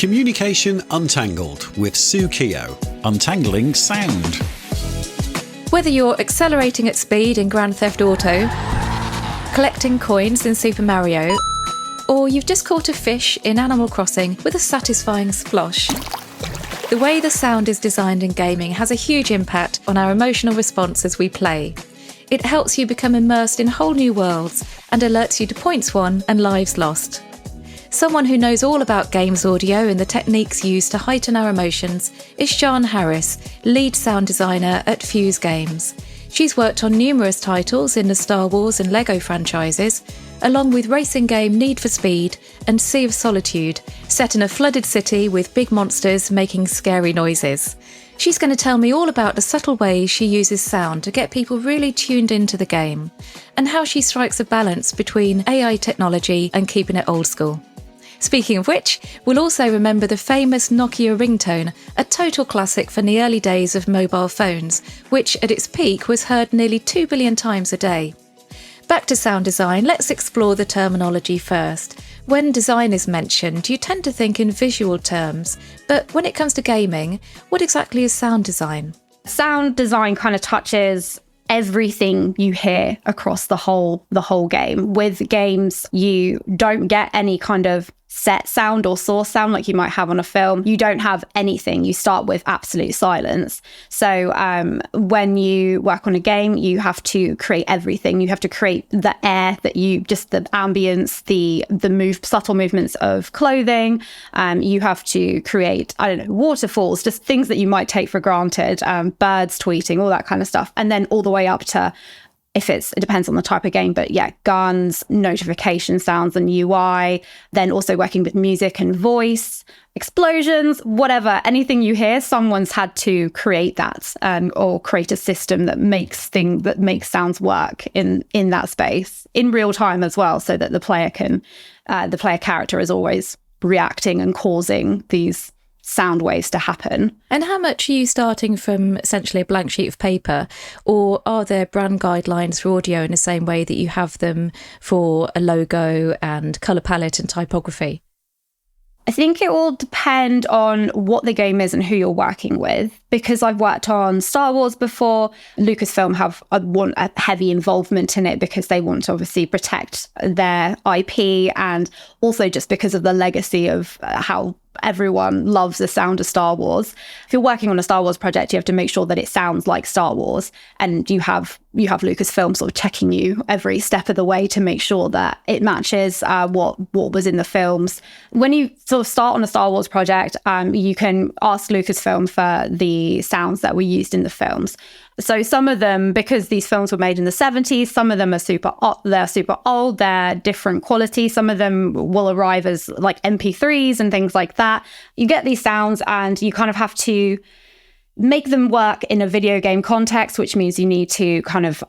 Communication Untangled with Sue Keogh. Untangling Sound. Whether you're accelerating at speed in Grand Theft Auto, collecting coins in Super Mario, or you've just caught a fish in Animal Crossing with a satisfying splosh, the way the sound is designed in gaming has a huge impact on our emotional response as we play. It helps you become immersed in whole new worlds and alerts you to points won and lives lost. Someone who knows all about games audio and the techniques used to heighten our emotions is Sian Harris, lead sound designer at Fuse Games. She's worked on numerous titles in the Star Wars and Lego franchises, along with racing game Need for Speed and Sea of Solitude, set in a flooded city with big monsters making scary noises. She's going to tell me all about the subtle ways she uses sound to get people really tuned into the game, and how she strikes a balance between AI technology and keeping it old school. Speaking of which, we'll also remember the famous Nokia Ringtone, a total classic from the early days of mobile phones, which at its peak was heard nearly 2 billion times a day. Back to sound design, let's explore the terminology first. When design is mentioned, you tend to think in visual terms, but when it comes to gaming, what exactly is sound design? Sound design kind of touches everything you hear across the whole game. With games, you don't get any kind of set sound or source sound like you might have on a film. You don't have anything. You start with absolute silence. So when you work on a game, you have to create everything. You have to create the air that just the ambience, the subtle movements of clothing. You have to create, waterfalls, just things that you might take for granted, birds tweeting, all that kind of stuff. And then all the way up to, it depends on the type of game, but yeah, guns, notification sounds and UI, then also working with music and voice, explosions, whatever, anything you hear, someone's had to create that, or create a system that makes sounds work in that space in real time as well, so that the player character is always reacting and causing these sound waves to happen. And how much are you starting from essentially a blank sheet of paper, or are there brand guidelines for audio in the same way that you have them for a logo and colour palette and typography? I think it will depend on what the game is and who you're working with. Because I've worked on Star Wars before, Lucasfilm want a heavy involvement in it because they want to obviously protect their IP, and also just because of the legacy of how everyone loves the sound of Star Wars. If you're working on a Star Wars project, you have to make sure that it sounds like Star Wars, and you have Lucasfilm sort of checking you every step of the way to make sure that it matches what was in the films. When you sort of start on a Star Wars project, you can ask Lucasfilm for the sounds that were used in the films. So some of them, because these films were made in the 70s, some of them are super old, they're different quality. Some of them will arrive as like MP3s and things like that. You get these sounds and you kind of have to make them work in a video game context, which means you need to kind of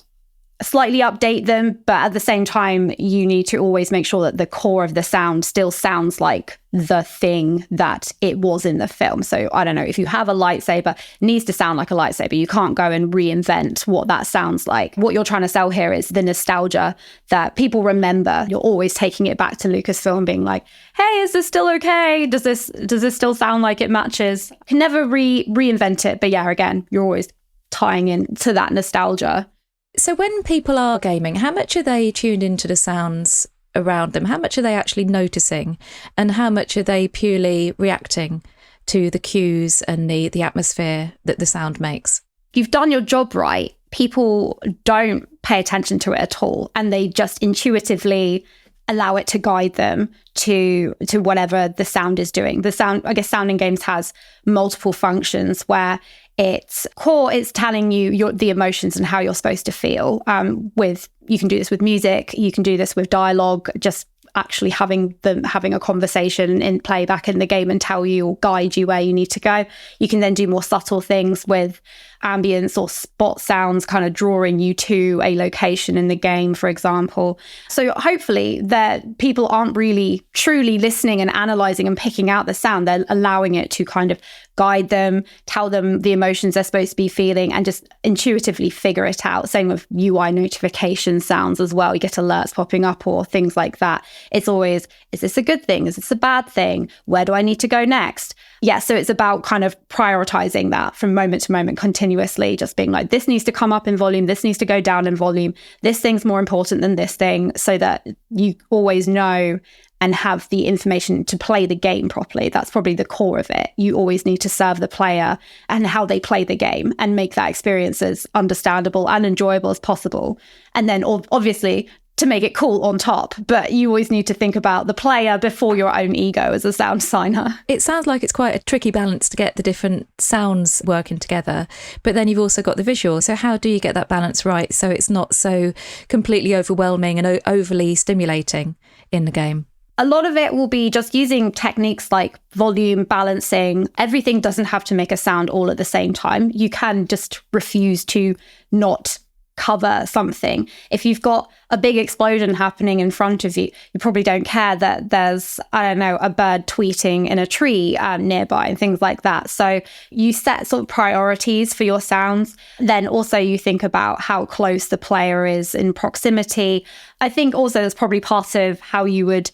slightly update them, but at the same time, you need to always make sure that the core of the sound still sounds like the thing that it was in the film. So I don't know, if you have a lightsaber, it needs to sound like a lightsaber. You can't go and reinvent what that sounds like. What you're trying to sell here is the nostalgia that people remember. You're always taking it back to Lucasfilm, being like, hey, is this still okay? Does this still sound like it matches? You can never reinvent it. But yeah, again, you're always tying into that nostalgia. So when people are gaming, how much are they tuned into the sounds around them? How much are they actually noticing? And how much are they purely reacting to the cues and the atmosphere that the sound makes? You've done your job right. People don't pay attention to it at all, and they just intuitively allow it to guide them to whatever the sound is doing. The sound, I guess, sound in games has multiple functions where its core is telling you the emotions and how you're supposed to feel. You can do this with music, you can do this with dialogue, just actually having a conversation in playback in the game and tell you or guide you where you need to go. You can then do more subtle things with ambience or spot sounds kind of drawing you to a location in the game, for example. So hopefully that people aren't really truly listening and analysing and picking out the sound. They're allowing it to kind of guide them, tell them the emotions they're supposed to be feeling, and just intuitively figure it out. Same with UI notification sounds as well. You get alerts popping up or things like that. It's always, is this a good thing? Is this a bad thing? Where do I need to go next? Yeah, so it's about kind of prioritizing that from moment to moment continuously, just being like, this needs to come up in volume, this needs to go down in volume, this thing's more important than this thing, so that you always know and have the information to play the game properly. That's probably the core of it. You always need to serve the player and how they play the game and make that experience as understandable and enjoyable as possible. And then obviously to make it cool on top, but you always need to think about the player before your own ego as a sound designer. It sounds like it's quite a tricky balance to get the different sounds working together, but then you've also got the visual. So how do you get that balance right so it's not so completely overwhelming and overly stimulating in the game? A lot of it will be just using techniques like volume balancing. Everything doesn't have to make a sound all at the same time. You can just refuse to not cover something. If you've got a big explosion happening in front of you, you probably don't care that there's, I don't know, a bird tweeting in a tree nearby and things like that. So you set sort of priorities for your sounds. Then also you think about how close the player is in proximity. I think also there's probably part of how you would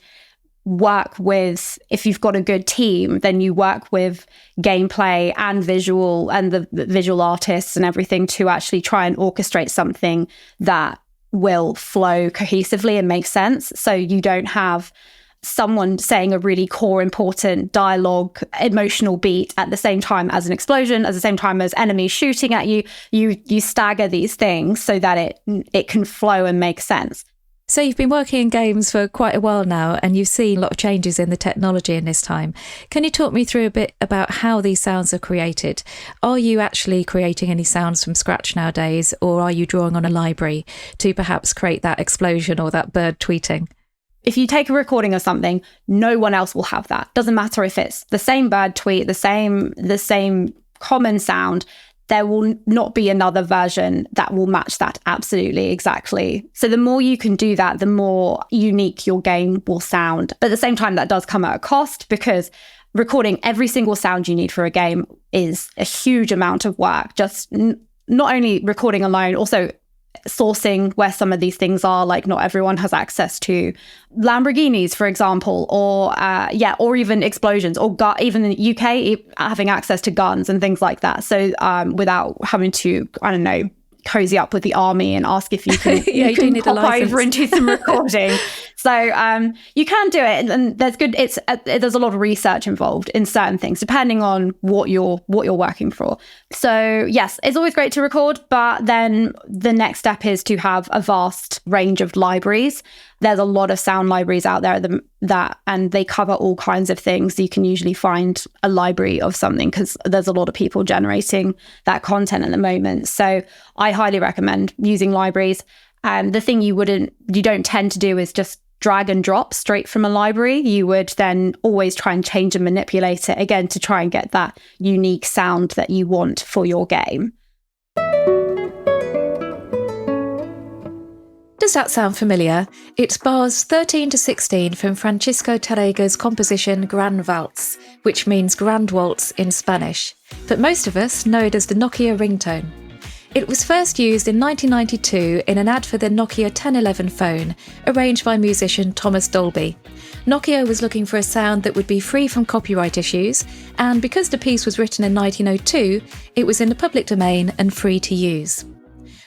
work with, if you've got a good team, then you work with gameplay and visual and the visual artists and everything to actually try and orchestrate something that will flow cohesively and make sense. So you don't have someone saying a really core important dialogue emotional beat at the same time as an explosion, at the same time as enemies shooting at you. You stagger these things so that it can flow and make sense. So you've been working in games for quite a while now, and you've seen a lot of changes in the technology in this time. Can you talk me through a bit about how these sounds are created? Are you actually creating any sounds from scratch nowadays, or are you drawing on a library to perhaps create that explosion or that bird tweeting? If you take a recording of something, no one else will have that. Doesn't matter if it's the same bird tweet, the same common sound. There will not be another version that will match that absolutely exactly. So the more you can do that, the more unique your game will sound. But at the same time, that does come at a cost, because recording every single sound you need for a game is a huge amount of work. Just not only recording alone, also sourcing where some of these things are. Like, not everyone has access to Lamborghinis, for example, or even explosions, or even in the UK having access to guns and things like that. So without having to, I don't know, cozy up with the army and ask if you can, yeah, you can pop over and do some recording. So you can do it, and there's a lot of research involved in certain things depending on what you're working for. So yes, it's always great to record, but then the next step is to have a vast range of libraries. There's a lot of sound libraries out there and they cover all kinds of things. You can usually find a library of something because there's a lot of people generating that content at the moment. So I highly recommend using libraries. The thing you don't tend to do is just drag and drop straight from a library. You would then always try and change and manipulate it again to try and get that unique sound that you want for your game. Does that sound familiar? It's bars 13 to 16 from Francisco Tarrega's composition Gran Waltz, which means Grand Waltz in Spanish, but most of us know it as the Nokia ringtone. It was first used in 1992 in an ad for the Nokia 1011 phone, arranged by musician Thomas Dolby. Nokia was looking for a sound that would be free from copyright issues, and because the piece was written in 1902, it was in the public domain and free to use.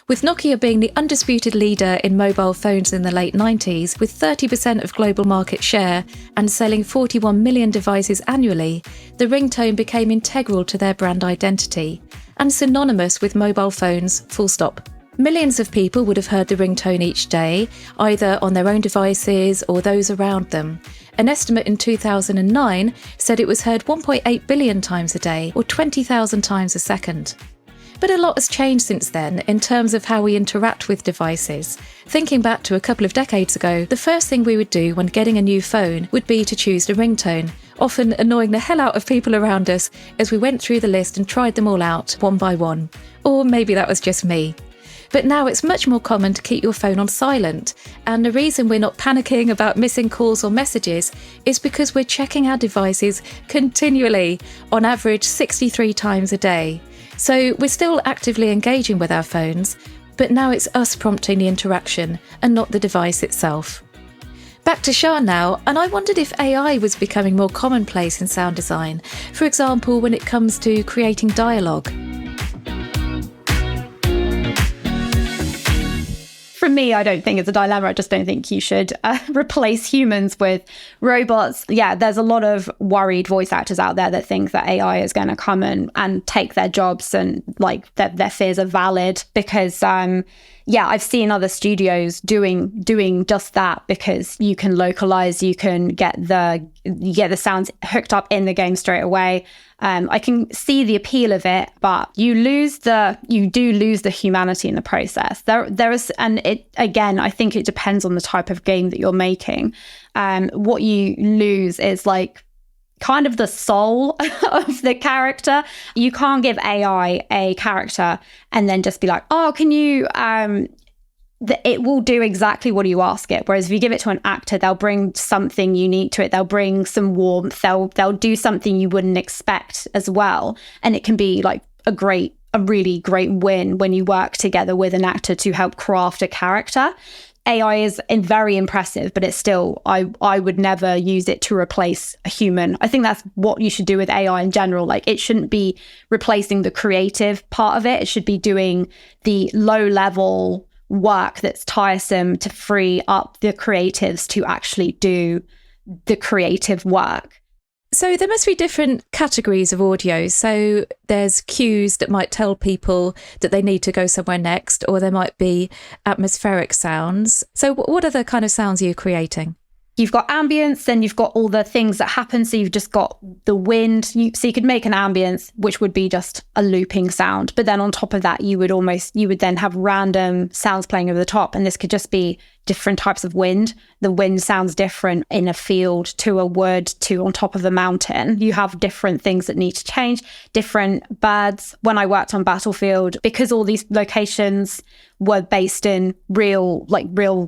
With Nokia being the undisputed leader in mobile phones in the late 90s, with 30% of global market share and selling 41 million devices annually, the ringtone became integral to their brand identity and synonymous with mobile phones, full stop. Millions of people would have heard the ringtone each day, either on their own devices or those around them. An estimate in 2009 said it was heard 1.8 billion times a day, or 20,000 times a second. But a lot has changed since then in terms of how we interact with devices. Thinking back to a couple of decades ago, the first thing we would do when getting a new phone would be to choose the ringtone, often annoying the hell out of people around us as we went through the list and tried them all out one by one. Or maybe that was just me. But now it's much more common to keep your phone on silent. And the reason we're not panicking about missing calls or messages is because we're checking our devices continually, on average 63 times a day. So we're still actively engaging with our phones, but now it's us prompting the interaction and not the device itself. Back to Sian now, and I wondered if AI was becoming more commonplace in sound design, for example, when it comes to creating dialogue. For me, I don't think it's a dilemma. I just don't think you should replace humans with robots. Yeah, there's a lot of worried voice actors out there that think that AI is going to come and take their jobs, and like their fears are valid because I've seen other studios doing just that, because you can localize, you can get the sounds hooked up in the game straight away. I can see the appeal of it, but you do lose the humanity in the process. There is, and it again, I think it depends on the type of game that you're making. What you lose is like kind of the soul of the character. You can't give AI a character and then just be like, oh, can you it will do exactly what you ask it. Whereas if you give it to an actor, they'll bring something unique to it. They'll bring some warmth. They'll do something you wouldn't expect as well. And it can be like a really great win when you work together with an actor to help craft a character. AI is very impressive, but it's still, I would never use it to replace a human. I think that's what you should do with AI in general. Like, it shouldn't be replacing the creative part of it. It should be doing the low level work that's tiresome to free up the creatives to actually do the creative work. So there must be different categories of audio. So there's cues that might tell people that they need to go somewhere next, or there might be atmospheric sounds. So what other kind of sounds are you creating? You've got ambience, then you've got all the things that happen. So you've just got the wind. So you could make an ambience, which would be just a looping sound. But then on top of that, you would then have random sounds playing over the top. And this could just be different types of wind. The wind sounds different in a field to a wood to on top of a mountain. You have different things that need to change, different birds. When I worked on Battlefield, because all these locations were based in real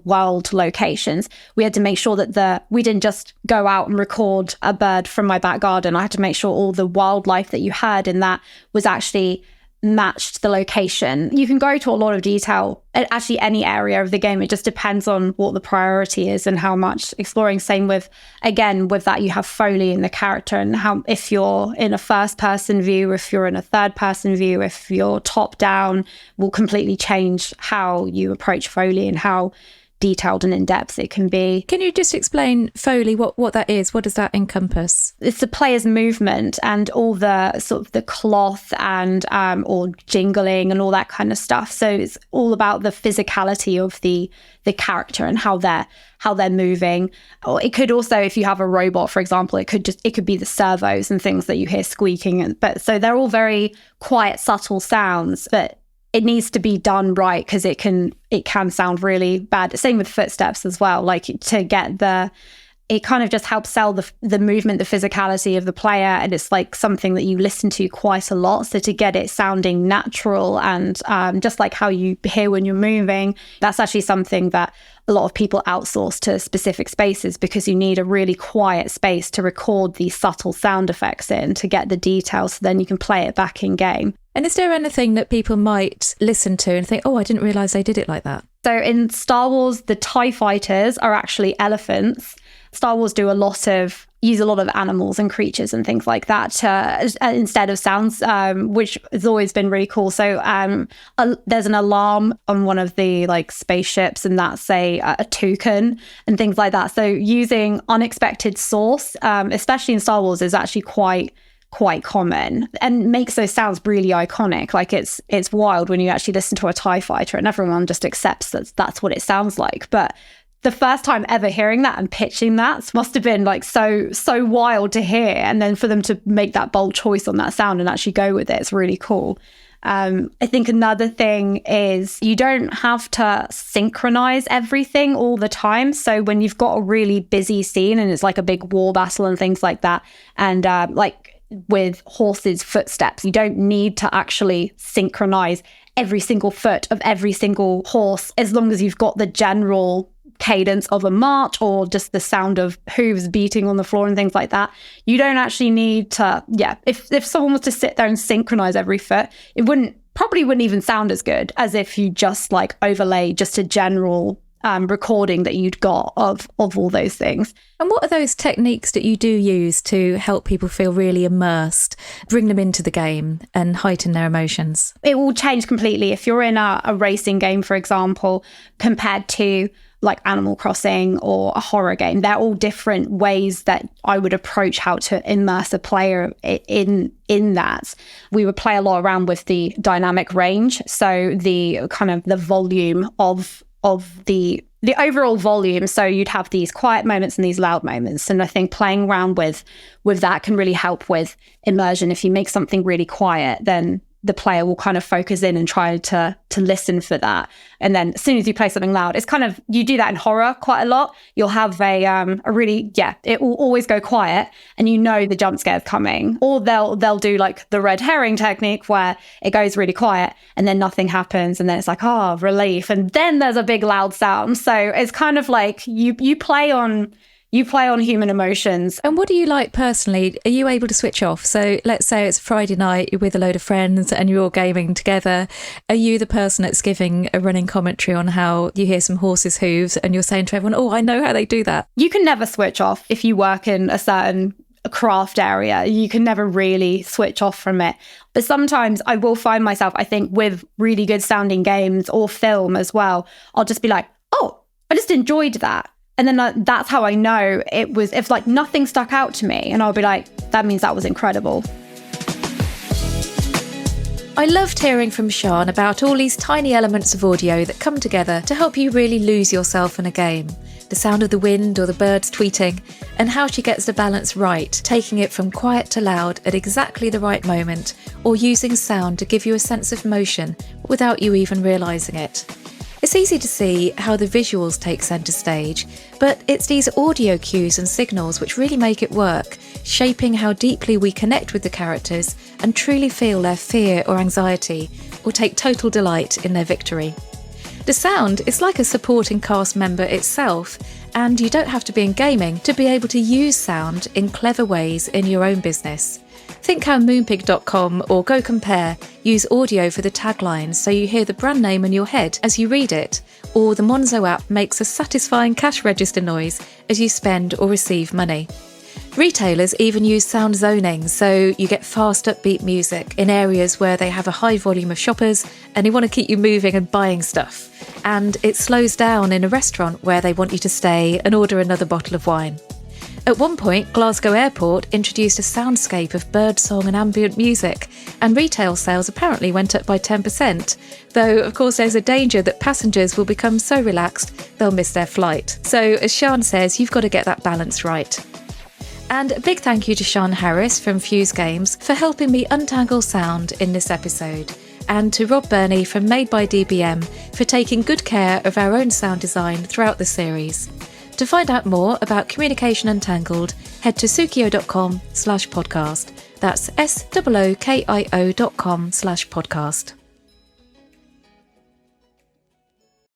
world locations, we had to make sure that we didn't just go out and record a bird from my back garden. I had to make sure all the wildlife that you heard in that was actually matched the location. You can go to a lot of detail at actually any area of the game. It just depends on what the priority is and how much exploring. Same with that, you have Foley in the character, and how, if you're in a first person view, if you're in a third person view, if you're top down, will completely change how you approach Foley and how detailed and in-depth it can be. Can you just explain Foley, what that is? What does that encompass? It's the player's movement and all the sort of the cloth and or jingling and all that kind of stuff. So it's all about the physicality of the character and how they're moving. Or it could also, if you have a robot, for example, it could be the servos and things that you hear squeaking. But so they're all very quiet, subtle sounds, but it needs to be done right, because it can sound really bad. Same with footsteps as well. Like, to get it kind of just helps sell the movement, the physicality of the player, and it's like something that you listen to quite a lot. So to get it sounding natural and just like how you hear when you're moving, that's actually something that a lot of people outsource to specific spaces, because you need a really quiet space to record these subtle sound effects in to get the details, so then you can play it back in game. And is there anything that people might listen to and think, oh, I didn't realise they did it like that? So in Star Wars, the TIE fighters are actually elephants. Star Wars use a lot of animals and creatures and things like that instead of sounds, which has always been really cool. So there's an alarm on one of the spaceships, and that's a toucan and things like that. So using unexpected source, especially in Star Wars, is actually quite common and makes those sounds really iconic. Like, it's wild when you actually listen to a TIE fighter and everyone just accepts that that's what it sounds like. But the first time ever hearing that and pitching that must have been so wild to hear, and then for them to make that bold choice on that sound and actually go with it's really cool. I think another thing is you don't have to synchronize everything all the time. So when you've got a really busy scene and it's like a big war battle and things like that, and with horses' footsteps. You don't need to actually synchronize every single foot of every single horse, as long as you've got the general cadence of a march or just the sound of hooves beating on the floor and things like that. You don't actually need to, if someone was to sit there and synchronize every foot, it probably wouldn't even sound as good as if you just like overlay just a general recording that you'd got of all those things. And what are those techniques that you do use to help people feel really immersed, bring them into the game and heighten their emotions? It will change completely. If you're in a racing game, for example, compared to like Animal Crossing or a horror game, they're all different ways that I would approach how to immerse a player in that. We would play a lot around with the dynamic range. So the kind of the volume of the overall volume. So you'd have these quiet moments and these loud moments. And I think playing around with that can really help with immersion. If you make something really quiet, then the player will kind of focus in and try to listen for that. And then as soon as you play something loud, it's kind of, you do that in horror quite a lot. You'll have a really, it will always go quiet and you know the jump scare's coming. Or they'll do like the red herring technique where it goes really quiet and then nothing happens. And then it's like, relief. And then there's a big loud sound. So it's kind of like you play on human emotions. And what do you like personally? Are you able to switch off? So let's say it's Friday night, you're with a load of friends and you're all gaming together. Are you the person that's giving a running commentary on how you hear some horses' hooves and you're saying to everyone, I know how they do that? You can never switch off if you work in a certain craft area. You can never really switch off from it. But sometimes I will find myself, I think, with really good sounding games or film as well, I'll just be like, I just enjoyed that. And then that's how I know if like nothing stuck out to me, and I'll be like, that means that was incredible. I loved hearing from Sian about all these tiny elements of audio that come together to help you really lose yourself in a game. The sound of the wind or the birds tweeting, and how she gets the balance right, taking it from quiet to loud at exactly the right moment, or using sound to give you a sense of motion without you even realising it. It's easy to see how the visuals take centre stage, but it's these audio cues and signals which really make it work, shaping how deeply we connect with the characters and truly feel their fear or anxiety, or take total delight in their victory. The sound is like a supporting cast member itself, and you don't have to be in gaming to be able to use sound in clever ways in your own business. Think how Moonpig.com or Go Compare use audio for the taglines so you hear the brand name in your head as you read it, or the Monzo app makes a satisfying cash register noise as you spend or receive money. Retailers even use sound zoning, so you get fast upbeat music in areas where they have a high volume of shoppers and they want to keep you moving and buying stuff. And it slows down in a restaurant where they want you to stay and order another bottle of wine. At one point, Glasgow Airport introduced a soundscape of birdsong and ambient music, and retail sales apparently went up by 10%, though of course there's a danger that passengers will become so relaxed they'll miss their flight. So as Sian says, you've got to get that balance right. And a big thank you to Sian Harris from Fuse Games for helping me untangle sound in this episode, and to Rob Burney from Made by DBM for taking good care of our own sound design throughout the series. To find out more about Communication Untangled, head to sukio.com/podcast. That's SOOKIO.com/podcast.